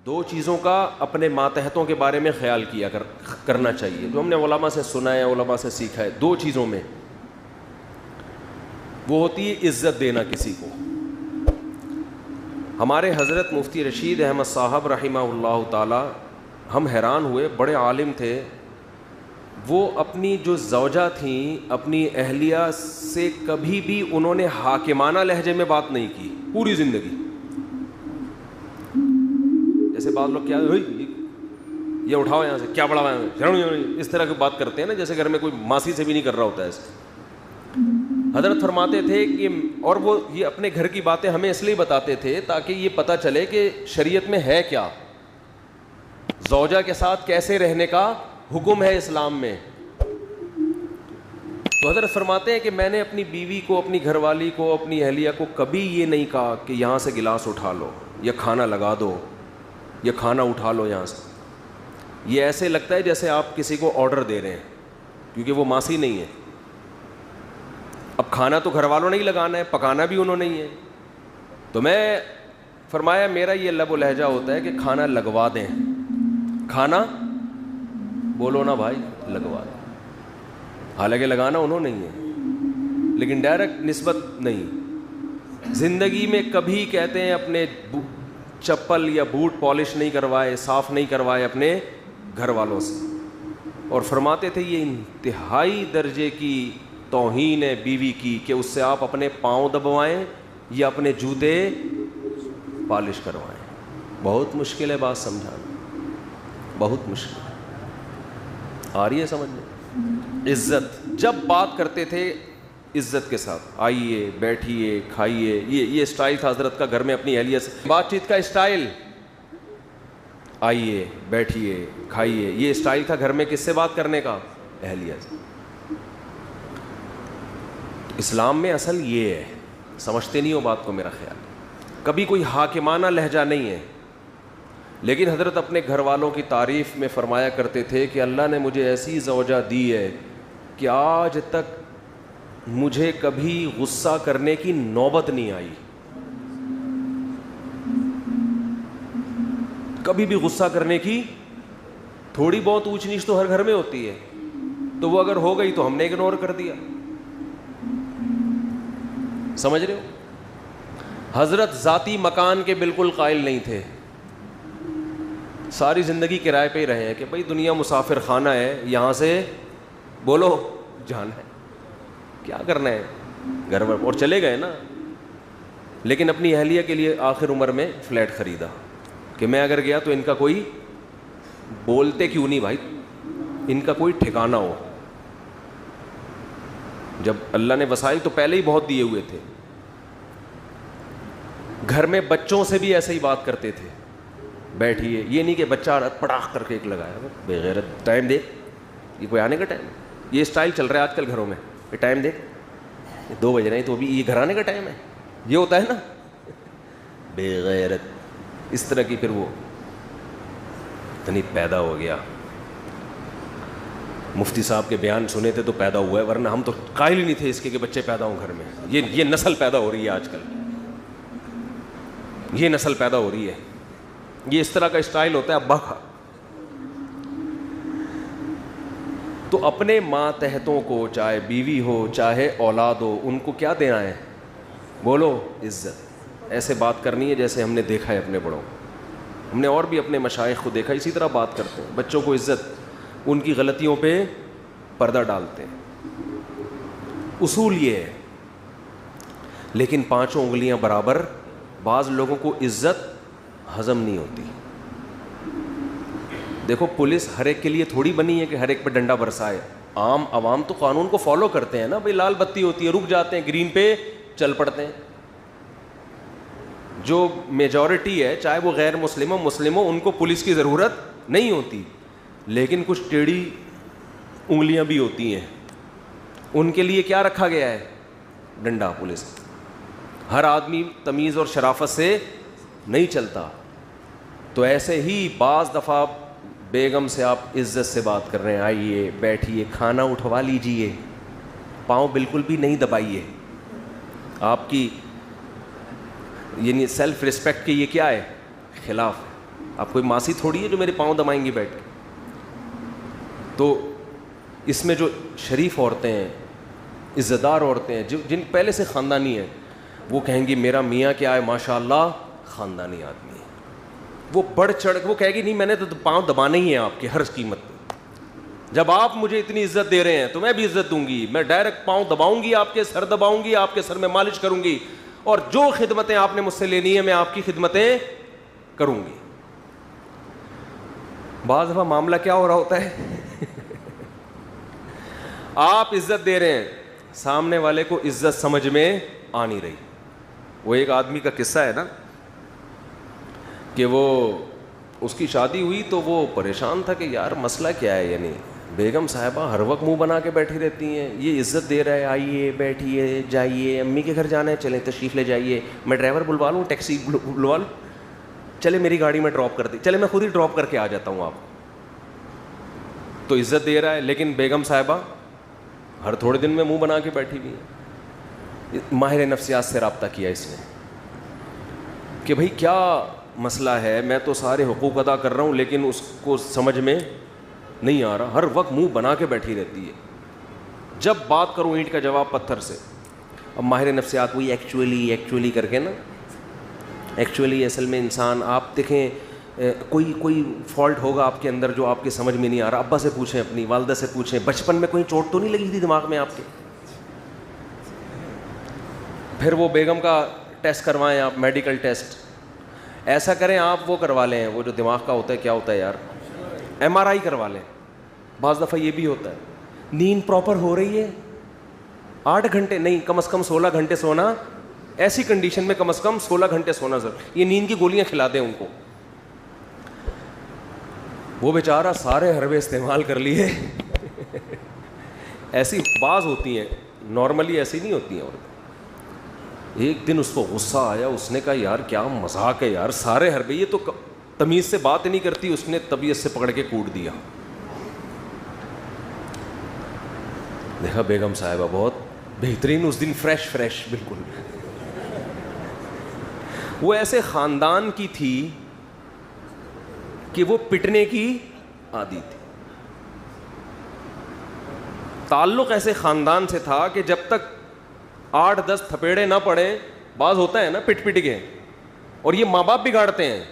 دو چیزوں کا اپنے ماتحتوں کے بارے میں خیال کرنا چاہیے، جو ہم نے علماء سے سنا ہے، علماء سے سیکھا ہے. دو چیزوں میں وہ ہوتی ہے عزت دینا کسی کو. ہمارے حضرت مفتی رشید احمد صاحب رحمہ اللہ تعالی، ہم حیران ہوئے، بڑے عالم تھے. وہ اپنی جو زوجہ تھیں، اپنی اہلیہ سے کبھی بھی انہوں نے حاکمانہ لہجے میں بات نہیں کی پوری زندگی. جیسے بعض لوگ کیا یہ اٹھاؤ یہاں سے، کیا بڑا اس طرح کی بات کرتے ہیں نا، جیسے گھر میں کوئی ماسی سے بھی نہیں کر رہا ہوتا ہے ایسے. حضرت فرماتے تھے کہ، اور وہ یہ اپنے گھر کی باتیں ہمیں اس لیے بتاتے تھے تاکہ یہ پتہ چلے کہ شریعت میں ہے کیا، زوجہ کے ساتھ کیسے رہنے کا حکم ہے اسلام میں. تو حضرت فرماتے ہیں کہ میں نے اپنی بیوی کو، اپنی گھر والی کو، اپنی اہلیہ کو کبھی یہ نہیں کہا کہ یہاں سے گلاس اٹھا لو، یا کھانا لگا دو، یا کھانا اٹھا لو یہاں سے. یہ ایسے لگتا ہے جیسے آپ کسی کو آرڈر دے رہے ہیں، کیونکہ وہ ماسی نہیں ہے. اب کھانا تو گھر والوں نے ہی لگانا ہے، پکانا بھی انہوں نے ہی ہے. تو میں فرمایا میرا یہ لب و لہجہ ہوتا ہے کہ کھانا لگوا دیں. کھانا بولو نا بھائی، لگوا دیں. حالانکہ لگانا انہوں نے ہی ہے، لیکن ڈائریکٹ نسبت نہیں. زندگی میں کبھی کہتے ہیں اپنے چپل یا بوٹ پالش نہیں کروائے، صاف نہیں کروائے اپنے گھر والوں سے. اور فرماتے تھے یہ انتہائی درجے کی توہین ہے بیوی کی کہ اس سے آپ اپنے پاؤں دبوائیں یا اپنے جوتے پالش کروائیں. بہت مشکل ہے بات سمجھانا، بہت مشکل ہے. آ رہی ہے سمجھ میں؟ عزت، جب بات کرتے تھے عزت کے ساتھ، آئیے بیٹھیے کھائیے. یہ اسٹائل تھا حضرت کا گھر میں اپنی اہلیہ سے بات چیت کا اسٹائل. آئیے بیٹھیے کھائیے، یہ اسٹائل تھا گھر میں کس سے بات کرنے کا؟ اہلیہ سے. اسلام میں اصل یہ ہے، سمجھتے نہیں ہو بات کو. میرا خیال کبھی کوئی حاکمانہ لہجہ نہیں ہے. لیکن حضرت اپنے گھر والوں کی تعریف میں فرمایا کرتے تھے کہ اللہ نے مجھے ایسی زوجہ دی ہے کہ آج تک مجھے کبھی غصہ کرنے کی نوبت نہیں آئی. کبھی بھی غصہ کرنے کی، تھوڑی بہت اونچ نیچ تو ہر گھر میں ہوتی ہے، تو وہ اگر ہو گئی تو ہم نے اگنور کر دیا. سمجھ رہے ہو؟ حضرت ذاتی مکان کے بالکل قائل نہیں تھے. ساری زندگی کرائے پہ ہی رہے ہیں کہ بھائی دنیا مسافر خانہ ہے، یہاں سے بولو جانا ہے، کیا کرنا ہے گھر میں، اور چلے گئے نا. لیکن اپنی اہلیہ کے لیے آخر عمر میں فلیٹ خریدا کہ میں اگر گیا تو ان کا کوئی، بولتے کیوں نہیں بھائی، ان کا کوئی ٹھکانہ ہو. جب اللہ نے وسائل تو پہلے ہی بہت دیے ہوئے تھے. گھر میں بچوں سے بھی ایسے ہی بات کرتے تھے، بیٹھیے. یہ نہیں کہ بچہ پڑاخ کر کے ایک لگایا، بے غیرت، ٹائم دیکھ، یہ کوئی آنے کا ٹائم. یہ اسٹائل چل رہا ہے آج کل گھروں میں، یہ ٹائم دیکھ 2 بج رہے ہیں تو ابھی یہ گھر آنے کا ٹائم ہے. یہ ہوتا ہے نا، بے غیرت. اس طرح کی پھر وہ نہیں پیدا ہو گیا. مفتی صاحب کے بیان سنے تھے تو پیدا ہوا ہے، ورنہ ہم تو قائل ہی نہیں تھے اس کے کہ بچے پیدا ہوں گھر میں. یہ نسل پیدا ہو رہی ہے آج کل، یہ نسل پیدا ہو رہی ہے. یہ اس طرح کا اسٹائل ہوتا ہے ابا کا. تو اپنے ماتحتوں کو، چاہے بیوی ہو چاہے اولاد ہو، ان کو کیا دینا ہے؟ بولو عزت. ایسے بات کرنی ہے جیسے ہم نے دیکھا ہے اپنے بڑوں. ہم نے اور بھی اپنے مشائخ کو دیکھا اسی طرح بات کرتے ہیں. بچوں کو عزت، ان کی غلطیوں پہ پردہ ڈالتے ہیں. اصول یہ ہے. لیکن 5 انگلیاں برابر، بعض لوگوں کو عزت ہضم نہیں ہوتی. دیکھو پولیس ہر ایک کے لیے تھوڑی بنی ہے کہ ہر ایک پہ ڈنڈا برسائے. عام عوام تو قانون کو فالو کرتے ہیں نا. بھئی لال بتی ہوتی ہے، رک جاتے ہیں، گرین پہ چل پڑتے ہیں. جو میجورٹی ہے، چاہے وہ غیر مسلم ہو مسلم ہو، ان کو پولیس کی ضرورت نہیں ہوتی. لیکن کچھ ٹیڑھی انگلیاں بھی ہوتی ہیں، ان کے لیے کیا رکھا گیا ہے؟ ڈنڈا. پولیس. ہر آدمی تمیز اور شرافت سے نہیں چلتا. تو ایسے ہی بعض دفعہ بیگم سے آپ عزت سے بات کر رہے ہیں، آئیے بیٹھیے کھانا اٹھوا لیجئے، پاؤں بالکل بھی نہیں دبائیے. آپ کی یعنی سیلف رسپیکٹ کے یہ کیا ہے؟ خلاف ہے. آپ کوئی ماسی تھوڑی ہے جو میرے پاؤں دبائیں گی بیٹھ کے. تو اس میں جو شریف عورتیں ہیں, عزت دار عورتیں ہیں, جن پہلے سے خاندانی ہیں, وہ کہیں گی میرا میاں کیا ہے ماشاء اللہ خاندانی آدمی ہے. وہ بڑھ چڑھ وہ کہے گی نہیں میں نے تو پاؤں دبانے ہی ہیں آپ کے ہر قیمت پہ. جب آپ مجھے اتنی عزت دے رہے ہیں تو میں بھی عزت دوں گی. میں ڈائریکٹ پاؤں دباؤں گی, آپ کے سر دباؤں گی, آپ کے سر میں مالش کروں گی, اور جو خدمتیں آپ نے مجھ سے لینی ہے میں آپ کی خدمتیں کروں گی. بعض دفعہ معاملہ کیا ہو رہا ہوتا ہے آپ عزت دے رہے ہیں, سامنے والے کو عزت سمجھ میں آ نہیں رہی. وہ ایک آدمی کا قصہ ہے نا کہ وہ اس کی شادی ہوئی تو وہ پریشان تھا کہ یار مسئلہ کیا ہے, یعنی بیگم صاحبہ ہر وقت منہ بنا کے بیٹھی رہتی ہیں, یہ عزت دے رہا ہے آئیے بیٹھیے جائیے, امی کے گھر جانا ہے چلیں تشریف لے جائیے, میں ڈرائیور بلوا لوں, ٹیکسی بلوا لوں, چلے میری گاڑی میں ڈراپ کر دی, چلے میں خود ہی ڈراپ کر کے آ جاتا ہوں آپ. تو عزت دے رہا ہے, لیکن بیگم صاحبہ ہر تھوڑے دن میں منہ بنا کے بیٹھی ہوئی ہے. ماہر نفسیات سے رابطہ کیا اس نے کہ بھائی کیا مسئلہ ہے, میں تو سارے حقوق ادا کر رہا ہوں لیکن اس کو سمجھ میں نہیں آ رہا, ہر وقت منہ بنا کے بیٹھی رہتی ہے, جب بات کروں اینٹ کا جواب پتھر سے. اب ماہر نفسیات وہی ایکچولی کر کے نا, ایکچولی اصل میں انسان آپ دیکھیں کوئی فالٹ ہوگا آپ کے اندر جو آپ کے سمجھ میں نہیں آ رہا, ابا سے پوچھیں, اپنی والدہ سے پوچھیں, بچپن میں کوئی چوٹ تو نہیں لگی تھی دماغ میں آپ کے. پھر وہ بیگم کا ٹیسٹ کروائیں آپ, میڈیکل ٹیسٹ ایسا کریں آپ, وہ کروا لیں وہ جو دماغ کا ہوتا ہے, کیا ہوتا ہے یار, MRI کروا لیں. بعض دفعہ یہ بھی ہوتا ہے نیند پراپر ہو رہی ہے, 8 گھنٹے نہیں کم از کم 16 گھنٹے سونا, ایسی کنڈیشن میں کم از کم 16 گھنٹے سونا ضرور. یہ نیند کی گولیاں کھلا دیں ان کو. وہ بیچارہ سارے حربے استعمال کر لیے ایسی بعض ہوتی ہیں, نارملی ایسی نہیں ہوتی ہیں. اور ایک دن اس کو غصہ آیا, اس نے کہا یار کیا مذاق ہے یار, سارے حربے, یہ تو تمیز سے بات نہیں کرتی. اس نے طبیعت سے پکڑ کے کوٹ دیا. دیکھا بیگم صاحبہ بہت بہترین, اس دن فریش بالکل. وہ ایسے خاندان کی تھی کہ وہ پٹنے کی عادی تھی. تعلق ایسے خاندان سے تھا کہ جب تک 8-10 تھپیڑے نہ پڑے, بعض ہوتا ہے نا پٹ کے, اور یہ ماں باپ بگاڑتے ہیں.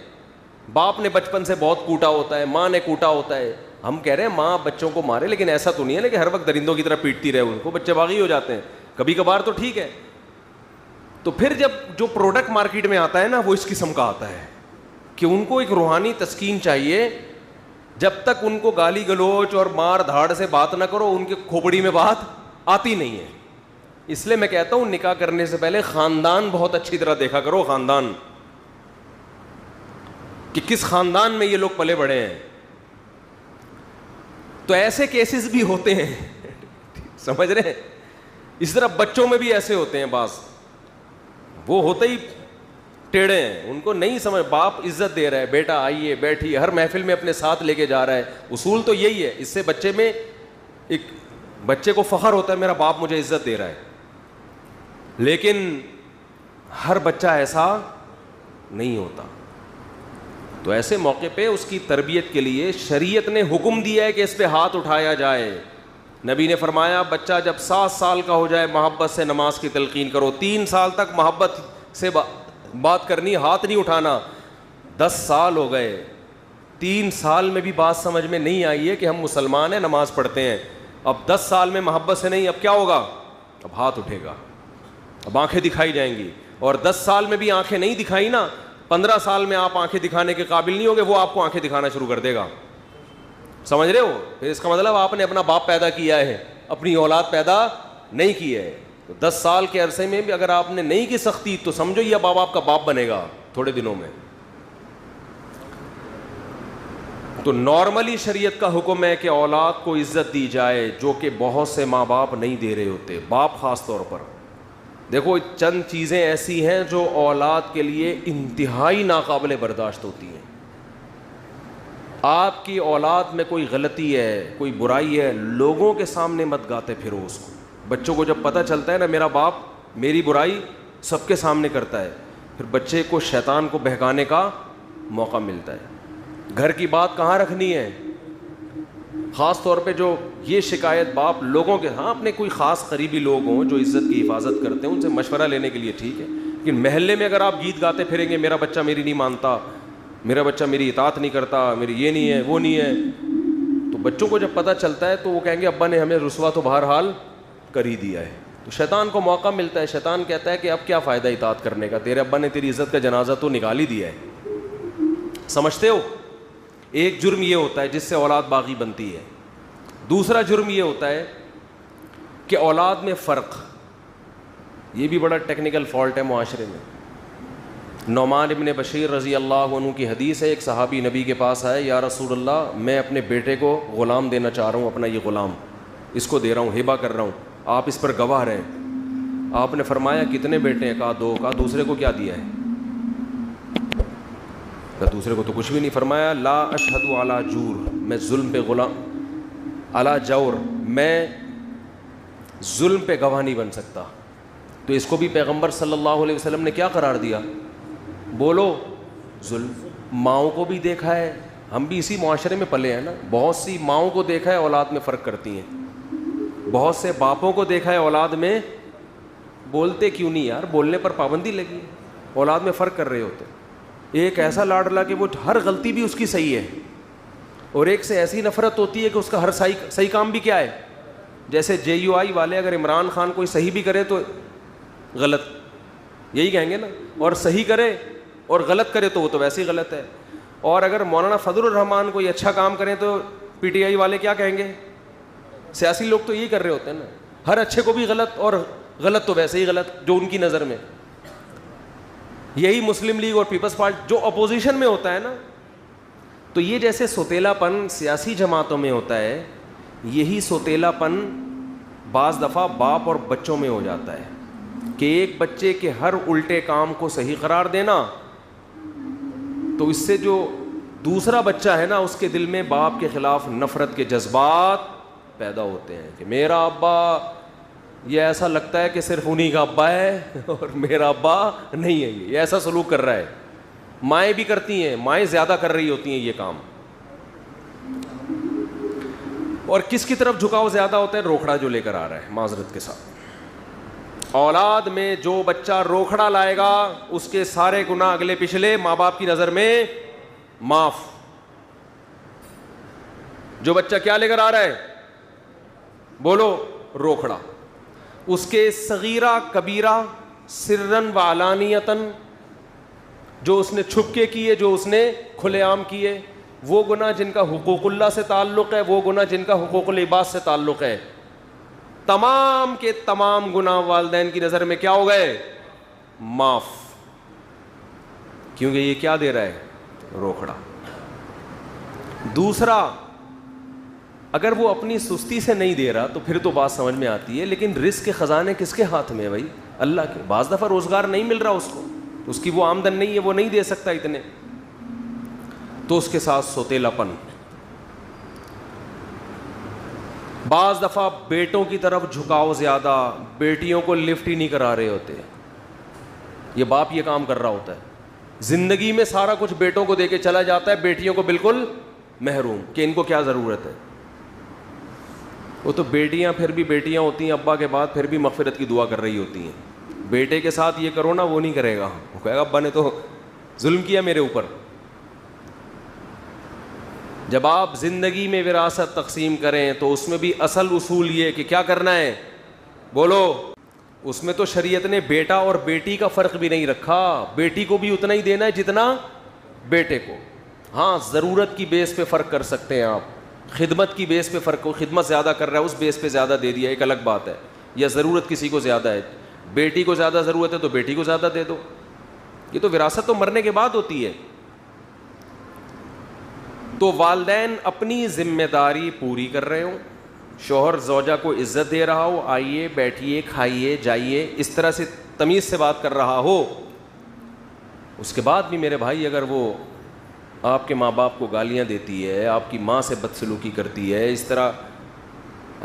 باپ نے بچپن سے بہت کوٹا ہوتا ہے, ماں نے کوٹا ہوتا ہے. ہم کہہ رہے ہیں ماں بچوں کو مارے, لیکن ایسا تو نہیں ہے کہ ہر وقت درندوں کی طرح پیٹتی رہے ان کو, بچے باغی ہو جاتے ہیں کبھی کبھار تو ٹھیک ہے. تو پھر جب جو پروڈکٹ مارکیٹ میں آتا ہے نا وہ اس قسم کا آتا ہے کہ ان کو ایک روحانی تسکین چاہیے. جب تک ان کو گالی گلوچ اور مار دھاڑ سے بات نہ کرو, ان کے کھوپڑی میں بات آتی نہیں ہے. اس لیے میں کہتا ہوں نکاح کرنے سے پہلے خاندان بہت اچھی طرح دیکھا کرو, خاندان کہ کس خاندان میں یہ لوگ پلے بڑے ہیں. تو ایسے کیسز بھی ہوتے ہیں سمجھ رہے ہیں. اس طرح بچوں میں بھی ایسے ہوتے ہیں بعض, وہ ہوتے ہی ٹیڑھے ہیں, ان کو نہیں سمجھ. باپ عزت دے رہا ہے, بیٹا آئیے بیٹھیے, ہر محفل میں اپنے ساتھ لے کے جا رہا ہے. اصول تو یہی ہے, اس سے بچے میں ایک بچے کو فخر ہوتا ہے میرا باپ مجھے عزت دے رہا ہے. لیکن ہر بچہ ایسا نہیں ہوتا. تو ایسے موقع پہ اس کی تربیت کے لیے شریعت نے حکم دیا ہے کہ اس پہ ہاتھ اٹھایا جائے. نبی نے فرمایا بچہ جب 7 سال کا ہو جائے محبت سے نماز کی تلقین کرو. 3 سال تک محبت سے بات کرنی, ہاتھ نہیں اٹھانا. 10 سال ہو گئے, 3 سال میں بھی بات سمجھ میں نہیں آئی ہے کہ ہم مسلمان ہیں, نماز پڑھتے ہیں. اب 10 سال میں محبت سے نہیں, اب کیا ہوگا, اب ہاتھ اٹھے گا, اب آنکھیں دکھائی جائیں گی. اور 10 سال میں بھی آنکھیں نہیں دکھائی نا, 15 سال میں آپ آنکھیں دکھانے کے قابل نہیں ہوگے, وہ آپ کو آنکھیں دکھانا شروع کر دے گا. سمجھ رہے ہو؟ پھر اس کا مطلب آپ نے اپنا باپ پیدا کیا ہے, اپنی اولاد پیدا نہیں کی ہے. تو 10 سال کے عرصے میں بھی اگر آپ نے نہیں کی سختی تو سمجھو یہ اب آپ کا باپ بنے گا تھوڑے دنوں میں. تو نارملی شریعت کا حکم ہے کہ اولاد کو عزت دی جائے, جو کہ بہت سے ماں باپ نہیں دے رہے ہوتے, باپ خاص طور پر. دیکھو چند چیزیں ایسی ہیں جو اولاد کے لیے انتہائی ناقابل برداشت ہوتی ہیں. آپ کی اولاد میں کوئی غلطی ہے, کوئی برائی ہے, لوگوں کے سامنے مت گاتے پھرو اس کو. بچوں کو جب پتہ چلتا ہے نا میرا باپ میری برائی سب کے سامنے کرتا ہے, پھر بچے کو شیطان کو بہکانے کا موقع ملتا ہے. گھر کی بات کہاں رکھنی ہے. خاص طور پہ جو یہ شکایت باپ لوگوں کے, ہاں اپنے کوئی خاص قریبی لوگ ہوں جو عزت کی حفاظت کرتے ہیں ان سے مشورہ لینے کے لیے ٹھیک ہے, لیکن محلے میں اگر آپ گیت گاتے پھریں گے میرا بچہ میری نہیں مانتا, میرا بچہ میری اطاعت نہیں کرتا, میری یہ نہیں ہے وہ نہیں ہے, تو بچوں کو جب پتہ چلتا ہے تو وہ کہیں گے ابا نے ہمیں رسوا تو بہرحال کر ہی دیا ہے. تو شیطان کو موقع ملتا ہے, شیطان کہتا ہے کہ اب کیا فائدہ اطاعت کرنے کا, تیرے ابا نے تیری عزت کا جنازہ تو نکال ہی دیا ہے. سمجھتے ہو؟ ایک جرم یہ ہوتا ہے جس سے اولاد باغی بنتی ہے. دوسرا جرم یہ ہوتا ہے کہ اولاد میں فرق, یہ بھی بڑا ٹیکنیکل فالٹ ہے معاشرے میں. نعمان ابن بشیر رضی اللہ عنہ کی حدیث ہے, ایک صحابی نبی کے پاس آئے, یا رسول اللہ میں اپنے بیٹے کو غلام دینا چاہ رہا ہوں, اپنا یہ غلام اس کو دے رہا ہوں, ہبہ کر رہا ہوں, آپ اس پر گواہ رہیں. آپ نے فرمایا کتنے بیٹے ہیں؟ کہا 2. کہا دوسرے کو کیا دیا ہے؟ کہا دوسرے کو تو کچھ بھی نہیں. فرمایا لا اشہد علی جور, میں ظلم پہ علی جور, میں ظلم پہ گواہ نہیں بن سکتا. تو اس کو بھی پیغمبر صلی اللہ علیہ وسلم نے کیا قرار دیا؟ بولو ظلم. ماؤں کو بھی دیکھا ہے, ہم بھی اسی معاشرے میں پلے ہیں نا, بہت سی ماؤں کو دیکھا ہے اولاد میں فرق کرتی ہیں, بہت سے باپوں کو دیکھا ہے اولاد میں بولتے کیوں نہیں یار, بولنے پر پابندی لگی, اولاد میں فرق کر رہے ہوتے. ایک ایسا لاڈلا کہ وہ ہر غلطی بھی اس کی صحیح ہے, اور ایک سے ایسی نفرت ہوتی ہے کہ اس کا ہر صحیح کام بھی کیا ہے. جیسے JUI والے اگر عمران خان کوئی صحیح بھی کرے تو غلط, یہی کہیں گے نا, اور صحیح کرے اور غلط کرے تو وہ تو ویسے ہی غلط ہے. اور اگر مولانا فضل الرحمان کوئی اچھا کام کریں تو PTI والے کیا کہیں گے؟ سیاسی لوگ تو یہی کر رہے ہوتے ہیں نا, ہر اچھے کو بھی غلط, اور غلط تو ویسے ہی غلط جو ان کی نظر میں. یہی مسلم لیگ اور پیپلز پارٹی جو اپوزیشن میں ہوتا ہے نا, تو یہ جیسے سوتیلا پن سیاسی جماعتوں میں ہوتا ہے, یہی سوتیلا پن بعض دفعہ باپ اور بچوں میں ہو جاتا ہے کہ ایک بچے کے ہر الٹے کام کو صحیح قرار دینا, تو اس سے جو دوسرا بچہ ہے نا اس کے دل میں باپ کے خلاف نفرت کے جذبات پیدا ہوتے ہیں کہ میرا ابا, یہ ایسا لگتا ہے کہ صرف انہی کا ابا ہے اور میرا ابا نہیں ہے, یہ ایسا سلوک کر رہا ہے. مائیں بھی کرتی ہیں, مائیں زیادہ کر رہی ہوتی ہیں یہ کام. اور کس کی طرف جھکاؤ زیادہ ہوتا ہے؟ روکھڑا جو لے کر آ رہا ہے. معذرت کے ساتھ اولاد میں جو بچہ روکھڑا لائے گا اس کے سارے گناہ اگلے پچھلے ماں باپ کی نظر میں معاف. جو بچہ کیا لے کر آ رہا ہے؟ بولو روکھڑا. اس کے صغیرہ کبیرہ سرن و علانیتن, جو اس نے چھپ کے کیے, جو اس نے کھلے عام کیے, وہ گناہ جن کا حقوق اللہ سے تعلق ہے, وہ گناہ جن کا حقوق العباد سے تعلق ہے, تمام کے تمام گناہ والدین کی نظر میں کیا ہو گئے؟ معاف. کیونکہ یہ کیا دے رہا ہے؟ روکھڑا. دوسرا, اگر وہ اپنی سستی سے نہیں دے رہا تو پھر تو بات سمجھ میں آتی ہے, لیکن رزق کے خزانے کس کے ہاتھ میں ہے بھائی؟ اللہ کے. بعض دفعہ روزگار نہیں مل رہا اس کو, اس کی وہ آمدن نہیں ہے, وہ نہیں دے سکتا اتنے, تو اس کے ساتھ سوتیلا پن. بعض دفعہ بیٹوں کی طرف جھکاؤ زیادہ, بیٹیوں کو لفٹ ہی نہیں کرا رہے ہوتے, یہ باپ یہ کام کر رہا ہوتا ہے. زندگی میں سارا کچھ بیٹوں کو دے کے چلا جاتا ہے, بیٹیوں کو بالکل محروم کہ ان کو کیا ضرورت ہے. وہ تو بیٹیاں پھر بھی بیٹیاں ہوتی ہیں, ابا کے بعد پھر بھی مغفرت کی دعا کر رہی ہوتی ہیں. بیٹے کے ساتھ یہ کرو نا, وہ نہیں کرے گا, وہ کہے گا ابا نے تو ظلم کیا میرے اوپر. جب آپ زندگی میں وراثت تقسیم کریں تو اس میں بھی اصل اصول یہ کہ کیا کرنا ہے؟ بولو. اس میں تو شریعت نے بیٹا اور بیٹی کا فرق بھی نہیں رکھا, بیٹی کو بھی اتنا ہی دینا ہے جتنا بیٹے کو. ہاں ضرورت کی بیس پہ فرق کر سکتے ہیں آپ, خدمت کی بیس پہ فرق ہو, خدمت زیادہ کر رہا ہے اس بیس پہ زیادہ دے دیا, ایک الگ بات ہے. یا ضرورت کسی کو زیادہ ہے, بیٹی کو زیادہ ضرورت ہے تو بیٹی کو زیادہ دے دو. یہ تو وراثت تو مرنے کے بعد ہوتی ہے. تو والدین اپنی ذمہ داری پوری کر رہے ہوں, شوہر زوجہ کو عزت دے رہا ہو, آئیے بیٹھیے کھائیے جائیے, اس طرح سے تمیز سے بات کر رہا ہو, اس کے بعد بھی میرے بھائی اگر وہ آپ کے ماں باپ کو گالیاں دیتی ہے, آپ کی ماں سے بدسلوکی کرتی ہے, اس طرح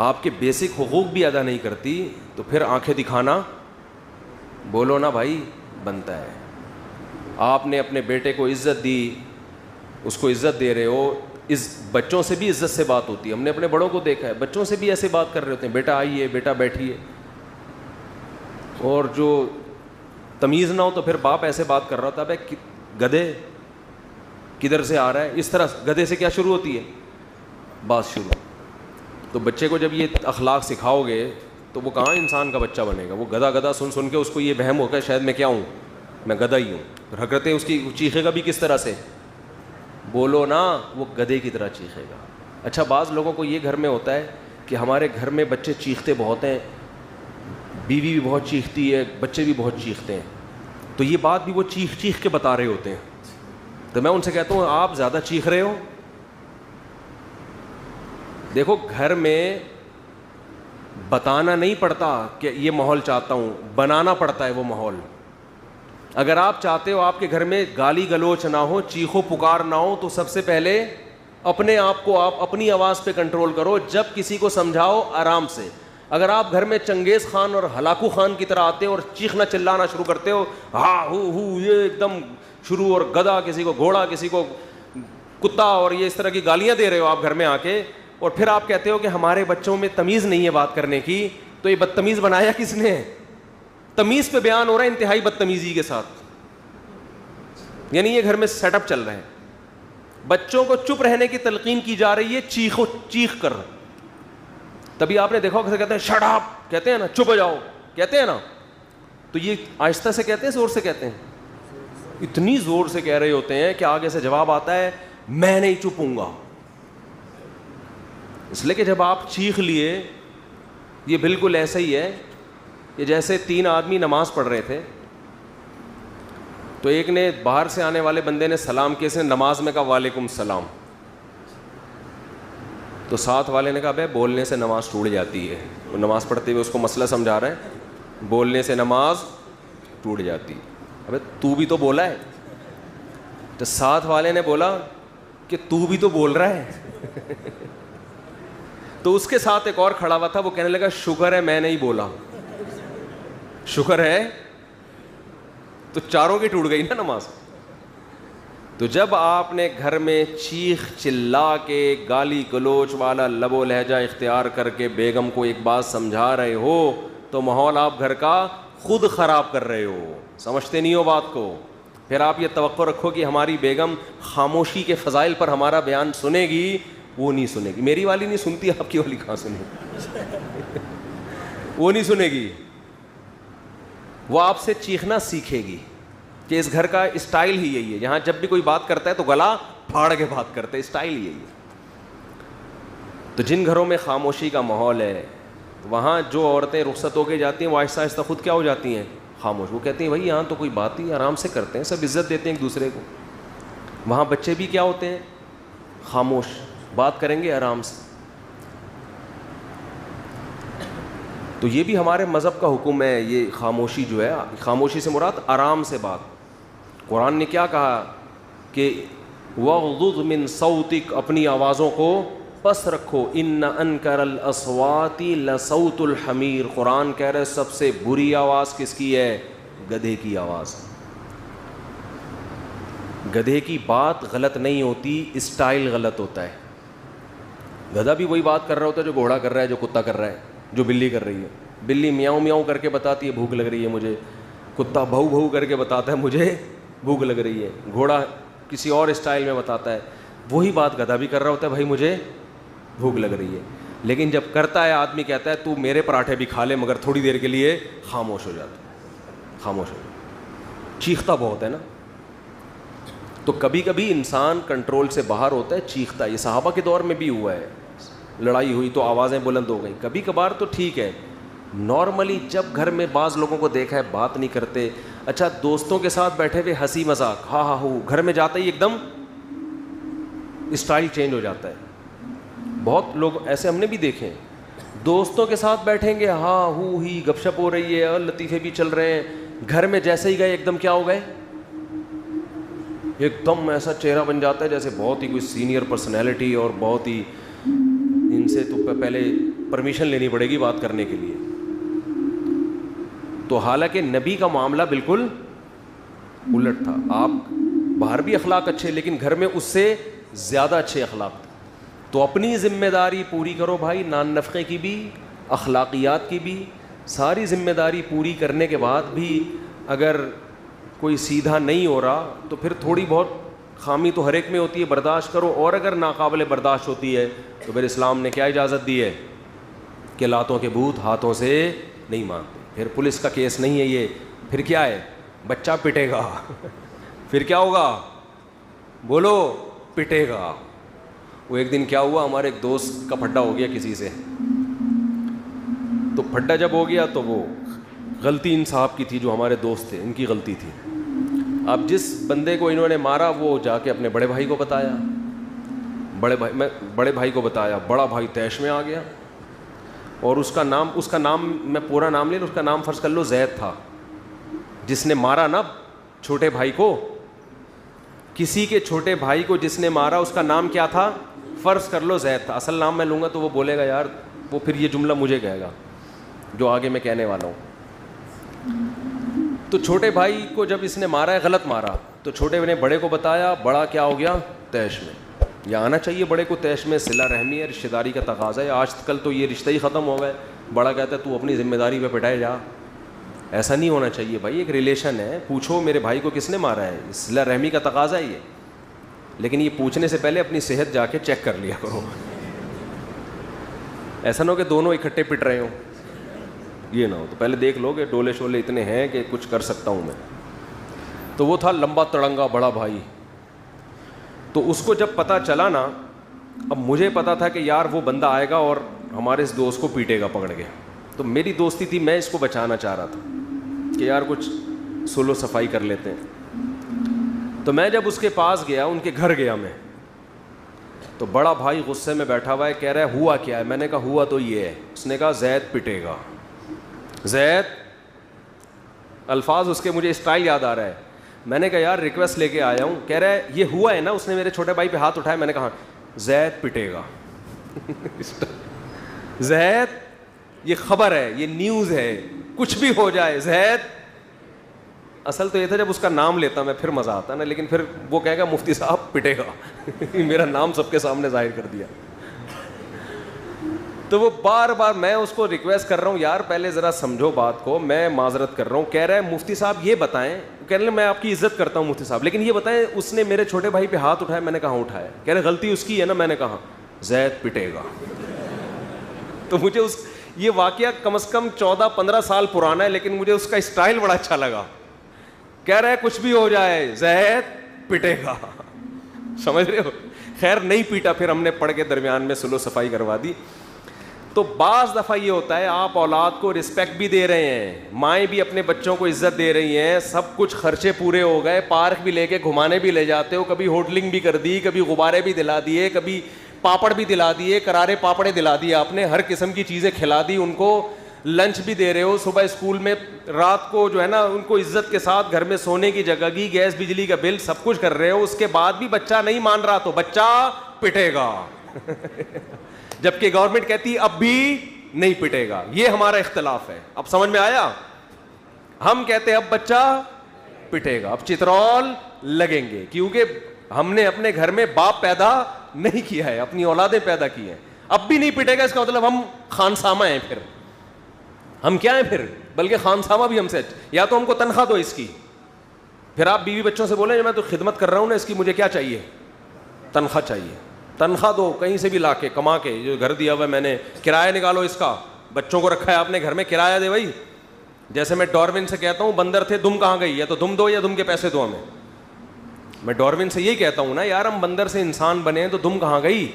آپ کے بیسک حقوق بھی ادا نہیں کرتی, تو پھر آنکھیں دکھانا بولو نا بھائی بنتا ہے. آپ نے اپنے بیٹے کو عزت دی, اس کو عزت دے رہے ہو. اس بچوں سے بھی عزت سے بات ہوتی ہے. ہم نے اپنے بڑوں کو دیکھا ہے, بچوں سے بھی ایسے بات کر رہے ہوتے ہیں, بیٹا آئیے, بیٹا بیٹھیے. اور جو تمیز نہ ہو تو پھر باپ ایسے بات کر رہا ہوتا ہے, بھائی گدھے کدھر سے آ رہا ہے, اس طرح گدھے سے کیا شروع ہوتی ہے بات شروع. تو بچے کو جب یہ اخلاق سکھاؤ گے تو وہ کہاں انسان کا بچہ بنے گا. وہ گدھا گدھا سن سن کے اس کو یہ وہم ہوگا شاید میں کیا ہوں, میں گدھا ہی ہوں. حرکتیں اس کی چیخے گا بھی کس طرح سے, بولو نا وہ گدھے کی طرح چیخے گا. اچھا بعض لوگوں کو یہ گھر میں ہوتا ہے کہ ہمارے گھر میں بچے چیختے بہت ہیں, بیوی بھی بہت چیختی ہے, بچے بھی بہت چیختے ہیں. تو یہ بات بھی وہ چیخ چیخ کے بتا رہے ہوتے ہیں. تو میں ان سے کہتا ہوں آپ زیادہ چیخ رہے ہو. دیکھو گھر میں بتانا نہیں پڑتا کہ یہ ماحول چاہتا ہوں, بنانا پڑتا ہے وہ ماحول. اگر آپ چاہتے ہو آپ کے گھر میں گالی گلوچ نہ ہو, چیخو پکار نہ ہو, تو سب سے پہلے اپنے آپ کو آپ اپنی آواز پہ کنٹرول کرو. جب کسی کو سمجھاؤ آرام سے. اگر آپ گھر میں چنگیز خان اور ہلاکو خان کی طرح آتے ہو اور چیخنا چلانا شروع کرتے ہو, ہاں ہو یہ ایک دم شروع, اور گدھا کسی کو گھوڑا کسی کو کتا, اور یہ اس طرح کی گالیاں دے رہے ہو آپ گھر میں آ کے, اور پھر آپ کہتے ہو کہ ہمارے بچوں میں تمیز نہیں ہے بات کرنے کی, تو یہ بدتمیز بنایا کس نے؟ تمیز پہ بیان ہو رہا ہے انتہائی بدتمیزی کے ساتھ. یعنی یہ گھر میں سیٹ اپ چل رہا ہے. بچوں کو چپ رہنے کی تلقین کی جا رہی ہے چیخ کر. تبھی آپ نے دیکھا کیسے کہتے ہیں شٹ اپ, کہتے ہیں نا چپ ہو جاؤ, کہتے ہیں نا. تو یہ آہستہ سے کہتے ہیں زور سے کہتے ہیں؟ اتنی زور سے کہہ رہے ہوتے ہیں کہ آگے سے جواب آتا ہے میں نہیں چپوں گا. اس لیے کہ جب آپ چیخ لیے, یہ بالکل ایسا ہی ہے کہ جیسے 3 آدمی نماز پڑھ رہے تھے, تو ایک نے باہر سے آنے والے بندے نے سلام کیا, اس نے نماز میں کہا وعلیکم السلام. تو ساتھ والے نے کہا بھائی بولنے سے نماز ٹوٹ جاتی ہے. وہ نماز پڑھتے ہوئے اس کو مسئلہ سمجھا رہا ہے, بولنے سے نماز ٹوٹ جاتی. ابے تو بھی تو بولا ہے. تو ساتھ والے نے بولا کہ تو بھی تو بول رہا ہے. تو اس کے ساتھ ایک اور کھڑا ہوا تھا, وہ کہنے لگا شکر ہے میں نہیں بولا, شکر ہے. تو چاروں کی ٹوٹ گئی نا نماز. تو جب آپ نے گھر میں چیخ چلا کے گالی گلوچ والا لب و لہجہ اختیار کر کے بیگم کو ایک بات سمجھا رہے ہو, تو ماحول آپ گھر کا خود خراب کر رہے ہو, سمجھتے نہیں ہو بات کو. پھر آپ یہ توقع رکھو کہ ہماری بیگم خاموشی کے فضائل پر ہمارا بیان سنے گی, وہ نہیں سنے گی. میری والی نہیں سنتی, آپ کی والی کہاں سنے گی؟ وہ نہیں سنے گی. وہ آپ سے چیخنا سیکھے گی کہ اس گھر کا اسٹائل ہی یہی ہے, یہاں جب بھی کوئی بات کرتا ہے تو گلا پھاڑ کے بات کرتا ہے, اسٹائل یہی ہے. تو جن گھروں میں خاموشی کا ماحول ہے, وہاں جو عورتیں رخصت ہو کے جاتی ہیں وہ آہستہ آہستہ خود کیا ہو جاتی ہیں, خاموش. وہ کہتی ہیں بھائی یہاں تو کوئی بات ہی, آرام سے کرتے ہیں, سب عزت دیتے ہیں ایک دوسرے کو. وہاں بچے بھی کیا ہوتے ہیں, خاموش, بات کریں گے آرام سے. تو یہ بھی ہمارے مذہب کا حکم ہے. یہ خاموشی جو ہے, خاموشی سے مراد آرام سے بات. قرآن نے کیا کہا کہ وَغْضُضْ مِن صَوْتِكَ, اپنی آوازوں کو پس رکھو. إِنَّ أَنْكَرَ الْأَصْوَاتِ لَصَوْتُ الْحَمِيرِ, قرآن کہہ رہے سب سے بری آواز کس کی ہے, گدھے کی آواز. گدھے کی بات غلط نہیں ہوتی, اسٹائل غلط ہوتا ہے. گدھا بھی وہی بات کر رہا ہوتا ہے جو گھوڑا کر رہا ہے, جو کتا کر رہا ہے, جو بلی کر رہی ہے. بلی میاؤں میاؤں کر کے بتاتی ہے بھوک لگ رہی ہے مجھے, کتا بھو بھو کر کے بتاتا ہے مجھے بھوک لگ رہی ہے, گھوڑا کسی اور اسٹائل میں بتاتا ہے. وہی بات گدھا بھی کر رہا ہوتا ہے, بھائی مجھے بھوک لگ رہی ہے. لیکن جب کرتا ہے آدمی کہتا ہے تو میرے پراٹھے بھی کھا لے, مگر تھوڑی دیر کے لیے خاموش ہو جاتا ہے, خاموش ہو جاتا, چیختا بہت ہے نا. تو کبھی کبھی انسان کنٹرول سے باہر ہوتا ہے, چیختا ہے. یہ صحابہ کے دور میں بھی ہوا ہے, لڑائی ہوئی تو آوازیں بلند ہو گئیں. کبھی کبھار تو ٹھیک ہے, نارملی جب گھر میں بعض لوگوں کو دیکھا ہے بات نہیں کرتے. اچھا دوستوں کے ساتھ بیٹھے ہوئے ہنسی مذاق, ہاں ہاں ہو, گھر میں جاتا ہی ایک دم اسٹائل چینج ہو جاتا ہے. بہت لوگ ایسے ہم نے بھی دیکھے ہیں, دوستوں کے ساتھ بیٹھیں گے, ہاں ہو ہی گپ شپ ہو رہی ہے اور لطیفے بھی چل رہے ہیں. گھر میں جیسے ہی گئے ایک دم کیا ہو گئے, ایک دم ایسا چہرہ بن جاتا ہے جیسے بہت ہی کوئی سینئر پرسنالٹی, اور بہت ہی ان سے تو پہلے پرمیشن لینی پڑے گی بات کرنے کے لیے. تو حالانکہ نبی کا معاملہ بالکل الٹ تھا. آپ باہر بھی اخلاق اچھے لیکن گھر میں اس سے زیادہ اچھے اخلاق تھے. تو اپنی ذمہ داری پوری کرو بھائی, نان نفقے کی بھی, اخلاقیات کی بھی, ساری ذمہ داری پوری کرنے کے بعد بھی اگر کوئی سیدھا نہیں ہو رہا تو پھر تھوڑی بہت خامی تو ہر ایک میں ہوتی ہے, برداشت کرو. اور اگر ناقابل برداشت ہوتی ہے تو پھر اسلام نے کیا اجازت دی ہے کہ لاتوں کے بھوت ہاتھوں سے نہیں مانتے. پھر پولیس کا کیس نہیں ہے یہ, پھر کیا ہے, بچہ پٹے گا. پھر کیا ہوگا, بولو, پٹے گا. وہ ایک دن کیا ہوا, ہمارے ایک دوست کا پھڈا ہو گیا کسی سے. تو پھڈا جب ہو گیا تو وہ غلطی ان صاحب کی تھی, جو ہمارے دوست تھے ان کی غلطی تھی. اب جس بندے کو انہوں نے مارا وہ جا کے اپنے بڑے بھائی کو بتایا, بڑے بھائی کو بتایا, بڑا بھائی طیش میں آ گیا. اور اس کا نام میں پورا نام لے لوں, اس کا نام فرض کر لو زید تھا, جس نے مارا نا چھوٹے بھائی کو. کسی کے چھوٹے بھائی کو جس نے مارا اس کا نام کیا تھا, فرض کر لو زید تھا. اصل نام میں لوں گا تو وہ بولے گا یار, وہ پھر یہ جملہ مجھے کہے گا جو آگے میں کہنے والا ہوں. تو چھوٹے بھائی کو جب اس نے مارا ہے, غلط مارا, تو چھوٹے نے بڑے کو بتایا, بڑا کیا ہو گیا, طیش میں. یہ آنا چاہیے بڑے کو طیش میں, صلہ رحمی ہے, رشتہ داری کا تقاضا ہے. آج کل تو یہ رشتہ ہی ختم ہو گئے. بڑا کہتا ہے تو اپنی ذمہ داری پہ پٹائے جا. ایسا نہیں ہونا چاہیے بھائی, ایک ریلیشن ہے, پوچھو میرے بھائی کو کس نے مارا ہے, صلہ رحمی کا تقاضا ہے یہ. لیکن یہ پوچھنے سے پہلے اپنی صحت جا کے چیک کر لیا کرو. ایسا نہ ہو کہ دونوں اکٹھے پٹ رہے ہوں, یہ نہ ہو. تو پہلے دیکھ لو کہ ڈولے شولے اتنے ہیں کہ کچھ کر سکتا ہوں میں. تو وہ تھا لمبا تڑنگا بڑا بھائی. تو اس کو جب پتہ چلا نا, اب مجھے پتا تھا کہ یار وہ بندہ آئے گا اور ہمارے اس دوست کو پیٹے گا پکڑ کے. تو میری دوستی تھی, میں اس کو بچانا چاہ رہا تھا کہ یار کچھ سلو صفائی کر لیتے ہیں. تو میں جب اس کے پاس گیا, ان کے گھر گیا میں, تو بڑا بھائی غصے میں بیٹھا ہوا ہے, کہہ رہا ہے ہوا کیا ہے. میں نے کہا ہوا تو یہ ہے. اس نے کہا زید پٹے گا. زید, الفاظ اس کے مجھے اسٹائل یاد آ رہا ہے. میں نے کہا یار ریکویسٹ لے کے آیا ہوں. کہہ رہا ہے یہ ہوا ہے نا. اس نے میرے چھوٹے بھائی پہ ہاتھ اٹھایا. میں نے کہا زید پٹے گا. زید, یہ خبر ہے, یہ نیوز ہے, کچھ بھی ہو جائے زید. اصل تو یہ تھا جب اس کا نام لیتا میں پھر مزہ آتا نا, لیکن پھر وہ کہے گا مفتی صاحب پٹے گا. میرا نام سب کے سامنے ظاہر کر دیا. تو وہ بار بار میں اس کو ریکویسٹ کر رہا ہوں یار پہلے ذرا سمجھو بات کو, میں معذرت کر رہا ہوں. کہہ رہا ہے مفتی صاحب یہ بتائیں, کہہ رہے میں آپ کی عزت کرتا ہوں مفتی صاحب, لیکن یہ بتائیں اس نے میرے چھوٹے بھائی پہ ہاتھ اٹھایا. میں نے کہا اٹھایا. کہہ رہے غلطی اس کی ہے نا. میں نے کہا زید پٹے گا. تو مجھے یہ واقعہ کم از کم 14-15 سال پرانا ہے, لیکن مجھے اس کا اسٹائل بڑا اچھا لگا. کہہ رہا ہے کچھ بھی ہو جائے زید پٹے گا. سمجھ رہے ہو. خیر نہیں پیٹا, پھر ہم نے پڑھ کے درمیان میں سلو صفائی کروا دی. تو بعض دفعہ یہ ہوتا ہے آپ اولاد کو رسپیکٹ بھی دے رہے ہیں, مائیں بھی اپنے بچوں کو عزت دے رہی ہیں, سب کچھ خرچے پورے ہو گئے, پارک بھی لے کے گھمانے بھی لے جاتے ہو, کبھی ہوٹلنگ بھی کر دی, کبھی غبارے بھی دلا دیے, کبھی پاپڑ بھی دلا دیے, کرارے پاپڑے دلا دیے آپ نے, ہر قسم کی چیزیں کھلا دی ان کو, لنچ بھی دے رہے ہو, صبح اسکول میں, رات کو جو ہے نا ان کو عزت کے ساتھ گھر میں سونے کی جگہ کی, گیس بجلی کا بل سب کچھ کر رہے ہو. اس کے بعد بھی بچہ نہیں مان رہا تو بچہ پٹے گا. جبکہ گورنمنٹ کہتی اب بھی نہیں پٹے گا. یہ ہمارا اختلاف ہے. اب سمجھ میں آیا. ہم کہتے ہیں اب بچہ پٹے گا, اب چترول لگیں گے, کیونکہ ہم نے اپنے گھر میں باپ پیدا نہیں کیا ہے, اپنی اولادیں پیدا کی ہیں. اب بھی نہیں پٹے گا اس کا مطلب ہم خانسامہ ہیں. پھر ہم کیا ہیں پھر, بلکہ خانسامہ بھی ہم سے. یا تو ہم کو تنخواہ دو اس کی, پھر آپ بیوی بچوں سے بولیں میں تو خدمت کر رہا ہوں نا اس کی, مجھے کیا چاہیے, تنخواہ چاہیے. تنخواہ دو کہیں سے بھی لا کے کما کے, جو گھر دیا ہوا ہے میں نے, کرایہ نکالو اس کا, بچوں کو رکھا ہے آپ نے گھر میں, کرایہ دے بھائی. جیسے میں ڈاروین سے کہتا ہوں بندر تھے دم کہاں گئی, یا تو دم دو یا دم کے پیسے دو ہمیں. میں ڈاروین سے یہی کہتا ہوں نا یار, ہم بندر سے انسان بنے تو دم کہاں گئی.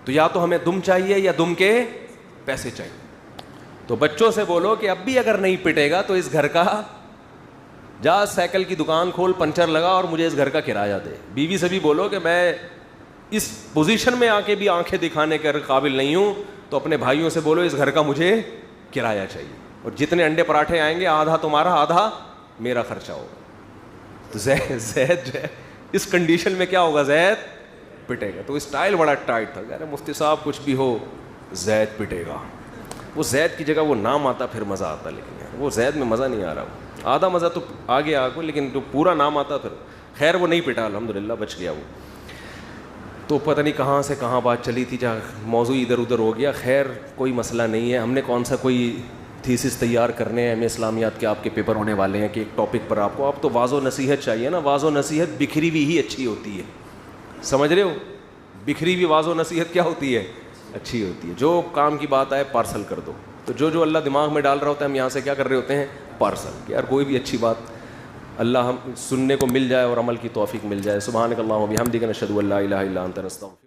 تو یا تو ہمیں دم چاہیے یا دم کے پیسے چاہیے. تو بچوں سے بولو کہ اب بھی اگر نہیں پٹے گا تو اس گھر کا جا سائیکل کی دکان کھول, پنچر لگا اور مجھے اس گھر کا کرایہ دے. بیوی سے بھی بولو کہ میں اس پوزیشن میں آ کے بھی آنکھیں دکھانے کے قابل نہیں ہوں, تو اپنے بھائیوں سے بولو اس گھر کا مجھے کرایہ چاہیے, اور جتنے انڈے پراٹھے آئیں گے آدھا تمہارا آدھا میرا خرچہ ہوگا. تو زید جو ہے اس کنڈیشن میں کیا ہوگا, زید پٹے گا. تو اسٹائل بڑا ٹائٹ تھا. کہہ رہے مفتی صاحب کچھ بھی ہو زید پٹے گا. وہ زید کی جگہ وہ نام آتا پھر مزہ آتا, لیکن یار وہ زید میں مزہ نہیں آ رہا. آدھا مزہ تو آگے آ کو, لیکن جو پورا نام آتا پھر خیر وہ نہیں پٹا, الحمدللہ بچ گیا وہ. تو پتہ نہیں کہاں سے کہاں بات چلی تھی, جہاں موضوع ادھر ادھر ہو گیا. خیر کوئی مسئلہ نہیں ہے, ہم نے کون سا کوئی تھیسس تیار کرنے ہیں, ہمیں اسلامیات کے آپ کے پیپر ہونے والے ہیں کہ ایک ٹاپک پر آپ کو, آپ تو واض و نصیحت چاہیے نا. واض و نصیحت بکھری ہوئی ہی اچھی ہوتی ہے, سمجھ رہے ہو, بکھری ہوئی واض و نصیحت کیا ہوتی ہے, اچھی ہوتی ہے. جو کام کی بات آئے پارسل کر دو. تو جو اللہ دماغ میں ڈال رہا ہوتا ہے ہم یہاں سے کیا کر رہے ہوتے ہیں, پارسل. کہ یار کوئی بھی اچھی بات اللہ ہم سننے کو مل جائے اور عمل کی توفیق مل جائے. سبحانک اللہم و بحمدک نشہد ان لا الہ الا انت نستغفرک.